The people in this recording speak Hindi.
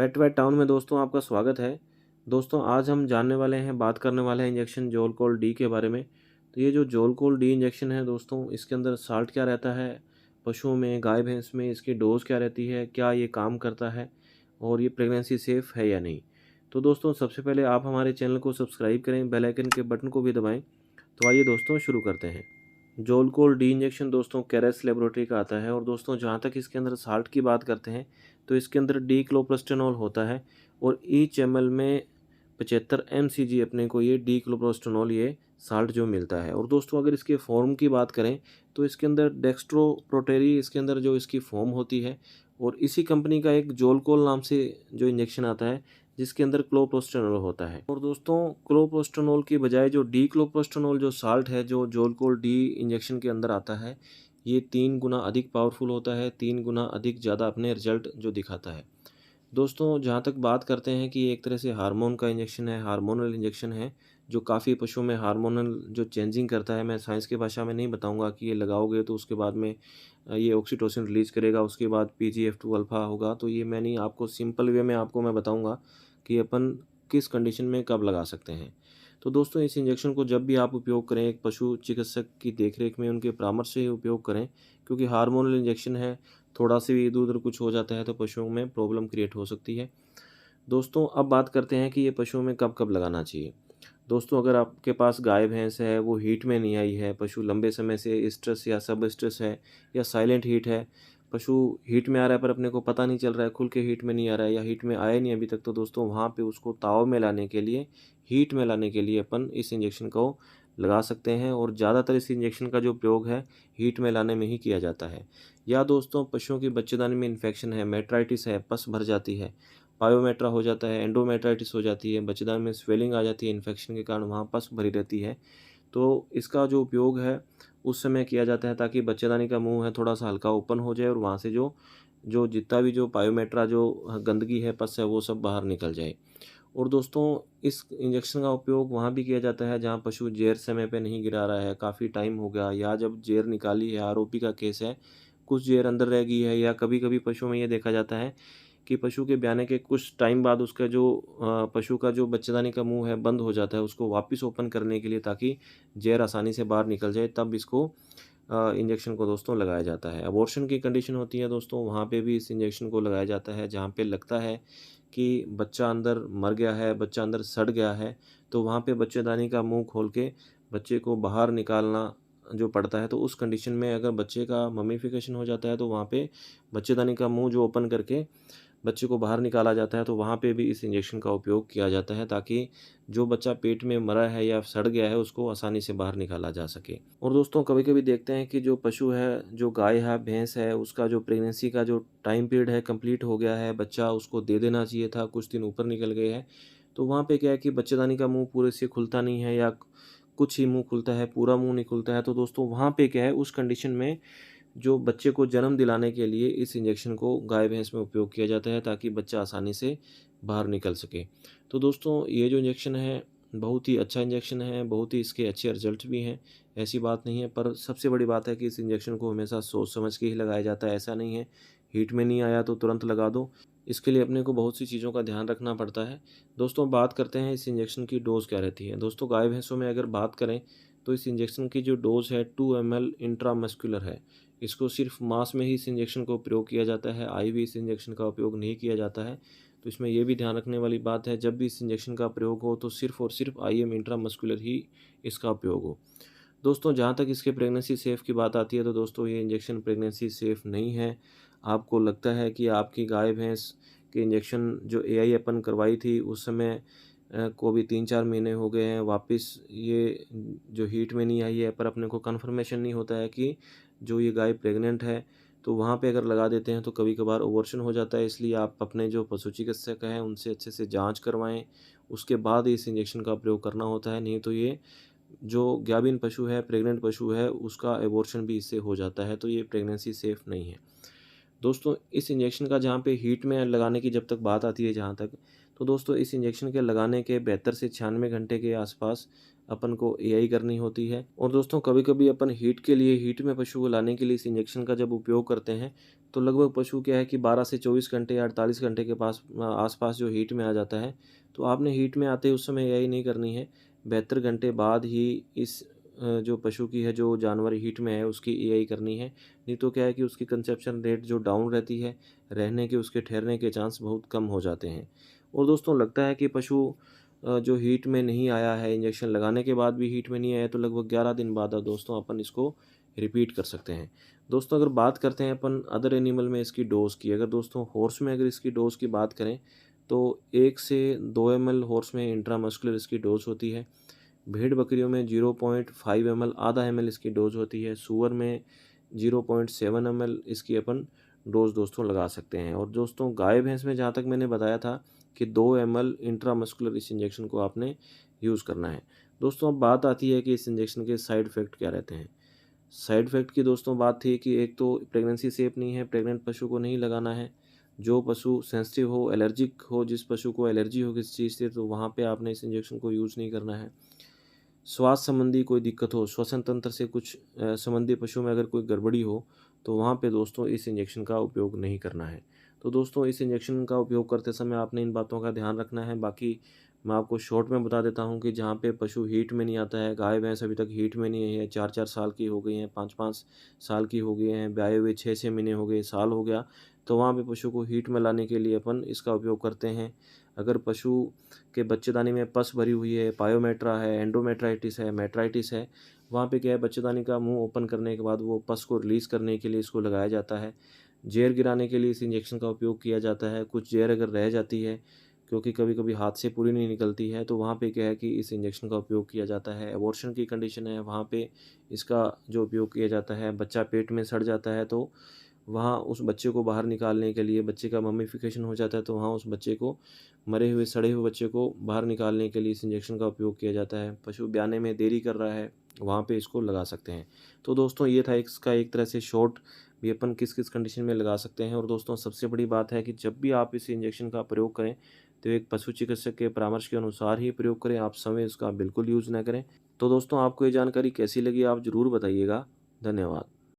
पेट वेट टाउन में दोस्तों आपका स्वागत है। दोस्तों आज हम जानने वाले हैं, बात करने वाले हैं इंजेक्शन जोलकोल डी के बारे में। तो ये जो जोलकोल डी इंजेक्शन है दोस्तों, इसके अंदर साल्ट क्या रहता है, पशुओं में, गाय भैंस में इसकी डोज़ क्या रहती है, क्या ये काम करता है और ये प्रेगनेंसी सेफ़ है या नहीं। तो दोस्तों सबसे पहले आप हमारे चैनल को सब्सक्राइब करें, बेल आइकन के बटन को भी दबाएँ। तो आइए दोस्तों शुरू करते हैं। जोलकोल डी इंजेक्शन दोस्तों केरेस लेबोरेटरी का आता है और दोस्तों जहाँ तक इसके अंदर साल्ट की बात करते हैं तो इसके अंदर डीक्लोप्रोस्टेनॉल होता है और ईच एमएल में 75 mcg अपने को ये डीक्लोप्रोस्टेनॉल ये साल्ट जो मिलता है। और दोस्तों अगर इसके फॉर्म की बात करें तो इसके अंदर डेक्स्ट्रोप्रोटेरी इसके अंदर जो इसकी फॉर्म होती है और इसी कंपनी का एक जोलकोल नाम से जो इंजेक्शन आता है जिसके अंदर क्लोप्रोस्टेनॉल होता है। और दोस्तों क्लोप्रोस्टेनॉल की बजाय जो डीक्लोप्रोस्टेनॉल जो साल्ट है जो जोलकोल डी इंजेक्शन के अंदर आता है, ये 3 गुना अधिक पावरफुल होता है, 3 गुना अधिक ज़्यादा अपने रिजल्ट जो दिखाता है। दोस्तों जहाँ तक बात करते हैं कि ये एक तरह से हार्मोन का इंजेक्शन है, हार्मोनल इंजेक्शन है, जो काफ़ी पशुओं में हार्मोनल जो चेंजिंग करता है। मैं साइंस की भाषा में नहीं बताऊंगा कि ये लगाओगे तो उसके बाद में ये ऑक्सीटोसिन रिलीज़ करेगा, उसके बाद PGF2 अल्फ़ा होगा। तो ये मैं नहीं, आपको सिंपल वे में आपको मैं बताऊंगा कि अपन किस कंडीशन में कब लगा सकते हैं। तो दोस्तों इस इंजेक्शन को जब भी आप उपयोग करें, एक पशु चिकित्सक की देखरेख में उनके परामर्श से ही उपयोग करें, क्योंकि हार्मोनल इंजेक्शन है, थोड़ा सा भी इधर-उधर कुछ हो जाता है तो पशुओं में प्रॉब्लम क्रिएट हो सकती है। दोस्तों अब बात करते हैं कि ये पशुओं में कब-कब लगाना चाहिए। दोस्तों अगर आपके पास गाय-भैंस है, वो हीट में नहीं आई है, पशु लंबे समय से स्ट्रेस या सब स्ट्रेस है या साइलेंट हीट है, पशु हीट में आ रहा है पर अपने को पता नहीं चल रहा है, खुल के हीट में नहीं आ रहा है या हीट में आया नहीं अभी तक, तो दोस्तों वहाँ पे उसको ताव में लाने के लिए, हीट में लाने के लिए अपन इस इंजेक्शन को लगा सकते हैं। और ज़्यादातर इस इंजेक्शन का जो प्रयोग है, हीट में लाने में ही किया जाता है। या दोस्तों पशुओं की बच्चेदानी में इन्फेक्शन है, मेट्राइटिस है, पस भर जाती है, पायोमेट्रा हो जाता है, एंडोमेट्राइटिस हो जाती है, बच्चेदानी में स्वेलिंग आ जाती है इन्फेक्शन के कारण, वहाँ पस भरी रहती है। तो इसका जो उपयोग है उस समय किया जाता है ताकि बच्चेदानी का मुंह है थोड़ा सा हल्का ओपन हो जाए और वहाँ से जो जो जितना भी जो पायोमेट्रा जो गंदगी है, पस है, वो सब बाहर निकल जाए। और दोस्तों इस इंजेक्शन का उपयोग वहाँ भी किया जाता है जहाँ पशु जेर समय पे नहीं गिरा रहा है, काफ़ी टाइम हो गया, या जब जेर निकाली है, आरओपी का केस है, कुछ जेर अंदर रह गई है, या कभी-कभी पशुओं में ये देखा जाता है कि पशु के ब्याने के कुछ टाइम बाद उसका जो पशु का जो बच्चेदानी का मुँह है बंद हो जाता है, उसको वापस ओपन करने के लिए ताकि ज़हर आसानी से बाहर निकल जाए, तब इसको इंजेक्शन को दोस्तों लगाया जाता है। अबॉर्शन की कंडीशन होती है दोस्तों, वहाँ पे भी इस इंजेक्शन को लगाया जाता है जहाँ पे लगता है कि बच्चा अंदर मर गया है, बच्चा अंदर सड़ गया है, तो वहाँ पे बच्चेदानी का मुँह खोल के बच्चे को बाहर निकालना जो पड़ता है। तो उस कंडीशन में अगर बच्चे का मम्मीफिकेशन हो जाता है तो वहाँ पे बच्चेदानी का मुँह जो ओपन करके बच्चे को बाहर निकाला जाता है, तो वहाँ पे भी इस इंजेक्शन का उपयोग किया जाता है ताकि जो बच्चा पेट में मरा है या सड़ गया है उसको आसानी से बाहर निकाला जा सके। और दोस्तों कभी-कभी देखते हैं कि जो पशु है, जो गाय है, भैंस है, उसका जो प्रेगनेंसी का जो टाइम पीरियड है कंप्लीट हो गया है, बच्चा उसको दे देना चाहिए था, कुछ दिन ऊपर निकल गए हैं। तो वहाँ पे क्या है कि बच्चेदानी का मुँह पूरे से खुलता नहीं है या कुछ ही मुँह खुलता है, पूरा मुँह नहीं खुलता है। तो दोस्तों वहाँ पे क्या है, उस कंडीशन में जो बच्चे को जन्म दिलाने के लिए इस इंजेक्शन को गाय-भैंस में उपयोग किया जाता है ताकि बच्चा आसानी से बाहर निकल सके। तो दोस्तों ये जो इंजेक्शन है बहुत ही अच्छा इंजेक्शन है, बहुत ही इसके अच्छे रिज़ल्ट भी हैं, ऐसी बात नहीं है। पर सबसे बड़ी बात है कि इस इंजेक्शन को हमेशा सोच समझ के ही लगाया जाता है, ऐसा नहीं है हीट में नहीं आया तो तुरंत लगा दो। इसके लिए अपने को बहुत सी चीज़ों का ध्यान रखना पड़ता है। दोस्तों बात करते हैं इस इंजेक्शन की डोज़ क्या रहती है। दोस्तों गाय-भैंसों में अगर बात करें तो इस इंजेक्शन की जो डोज़ है 2 ml इंट्रामस्कुलर है। इसको सिर्फ मास में ही इस इंजेक्शन को प्रयोग किया जाता है, आईवी इस इंजेक्शन का उपयोग नहीं किया जाता है। तो इसमें ये भी ध्यान रखने वाली बात है, जब भी इस इंजेक्शन का प्रयोग हो तो सिर्फ़ और सिर्फ़ आईएम इंट्रामस्कुलर ही इसका उपयोग हो। दोस्तों जहाँ तक इसके प्रेगनेंसी सेफ़ की बात आती है तो दोस्तों ये इंजेक्शन प्रेगनेंसी सेफ़ नहीं है। आपको लगता है कि आपकी गाय-भैंस के इंजेक्शन जो एआई अपन करवाई थी उस समय को भी 3-4 महीने हो गए हैं, वापस ये जो हीट में नहीं आई है, पर अपने को कन्फर्मेशन नहीं होता है कि जो ये गाय प्रेग्नेंट है, तो वहाँ पे अगर लगा देते हैं तो कभी-कभार अबॉर्शन हो जाता है। इसलिए आप अपने जो पशु चिकित्सक हैं उनसे अच्छे से जाँच करवाएँ, उसके बाद इस इंजेक्शन का प्रयोग करना होता है। नहीं तो ये जो गाभिन पशु है, प्रेग्नेंट पशु है, उसका अबॉर्शन भी इससे हो जाता है, तो ये प्रेगनेंसी सेफ़ नहीं है। दोस्तों इस इंजेक्शन का जहाँ पे हीट में लगाने की जब तक बात आती है जहाँ तक, तो दोस्तों इस इंजेक्शन के लगाने के 72 से 96 घंटे के आसपास अपन को एआई करनी होती है। और दोस्तों कभी-कभी अपन हीट में पशु को लाने के लिए इस इंजेक्शन का जब उपयोग करते हैं, तो लगभग पशु क्या है कि 12 से 24 घंटे या 48 घंटे के आस-पास जो हीट में आ जाता है। तो आपने हीट में आते ही उस समय एआई नहीं करनी है। 72 घंटे बाद ही इस जो पशु की है, जो जानवर हीट में है, उसकी एआई करनी है। नहीं तो क्या है कि उसकी कंसेप्शन रेट जो डाउन रहती है, रहने के उसके ठहरने के चांस बहुत कम हो जाते हैं। और दोस्तों लगता है कि पशु जो हीट में नहीं आया है, इंजेक्शन लगाने के बाद भी हीट में नहीं आया, तो लगभग 11 दिन बाद दोस्तों अपन इसको रिपीट कर सकते हैं। दोस्तों अगर बात करते हैं अपन अदर एनिमल में इसकी डोज़ की, अगर दोस्तों हॉर्स में अगर इसकी डोज़ की बात करें, तो 1 से 2 एमएल हॉर्स में इंट्रामस्कुलर इसकी डोज़ होती है। भेड़-बकरियों में 0.5 एमएल, आधा एमएल इसकी डोज़ होती है। सूअर में 0.7 एमएल इसकी अपन डोज़ दोस्तों लगा सकते हैं। और दोस्तों गाय-भैंस में जहाँ तक मैंने बताया था कि 2 एमएल इंट्रामस्कुलर इस इंजेक्शन को आपने यूज़ करना है। दोस्तों अब बात आती है कि इस इंजेक्शन के साइड इफ़ेक्ट क्या रहते हैं। साइड इफ़ेक्ट की दोस्तों बात थी कि एक तो प्रेगनेंसी सेफ़ नहीं है, प्रेग्नेंट पशु को नहीं लगाना है। जो पशु सेंसिटिव हो, एलर्जिक हो, जिस पशु को एलर्जी हो किसी चीज़ से, तो वहाँ पे आपने इस इंजेक्शन को यूज़ नहीं करना है। स्वास्थ्य संबंधी कोई दिक्कत हो, श्वसन तंत्र से कुछ संबंधी पशु में अगर कोई गड़बड़ी हो, तो वहाँ पे दोस्तों इस इंजेक्शन का उपयोग नहीं करना है। तो दोस्तों इस इंजेक्शन का उपयोग करते समय आपने इन बातों का ध्यान रखना है। बाकी मैं आपको शॉर्ट में बता देता हूँ कि जहाँ पे पशु हीट में नहीं आता है, गाय-भैंस अभी तक हीट में नहीं आई है, 4-4 साल की हो गई हैं, 5-5 साल की हो गई हैं, ब्याए हुए 6-6 महीने हो गए, साल हो गया, तो वहाँ पे पशु को हीट में लाने के लिए अपन इसका उपयोग करते हैं। अगर पशु के बच्चेदानी में पस भरी हुई है, पायोमेट्रा है, एंडोमेट्राइटिस है, मेट्राइटिस है, वहाँ पे क्या है, बच्चेदानी का मुँह ओपन करने के बाद वो पस को रिलीज़ करने के लिए इसको लगाया जाता है। ज़ेर गिराने के लिए इस इंजेक्शन का उपयोग किया जाता है। कुछ ज़ेर अगर रह जाती है, क्योंकि कभी-कभी हाथ से पूरी नहीं निकलती है, तो वहाँ पे क्या है कि इस इंजेक्शन का उपयोग किया जाता है। अबॉर्शन की कंडीशन है, वहाँ पे इसका जो उपयोग किया जाता है, बच्चा पेट में सड़ जाता है, तो वहाँ उस बच्चे को बाहर निकालने के लिए, बच्चे का मम्मीफ़िकेशन हो जाता है, तो वहाँ उस बच्चे को, मरे हुए, सड़े हुए बच्चे को बाहर निकालने के लिए इस इंजेक्शन का उपयोग किया जाता है। पशु ब्याने में देरी कर रहा है, वहाँ पे इसको लगा सकते हैं। तो दोस्तों ये था इसका एक तरह से शॉर्ट भी, अपन किस-किस कंडीशन में लगा सकते हैं। और दोस्तों सबसे बड़ी बात है कि जब भी आप इस इंजेक्शन का प्रयोग करें, तो एक पशु चिकित्सक के परामर्श के अनुसार ही प्रयोग करें, आप समय उसका बिल्कुल यूज़ ना करें। तो दोस्तों आपको ये जानकारी कैसी लगी आप ज़रूर बताइएगा। धन्यवाद।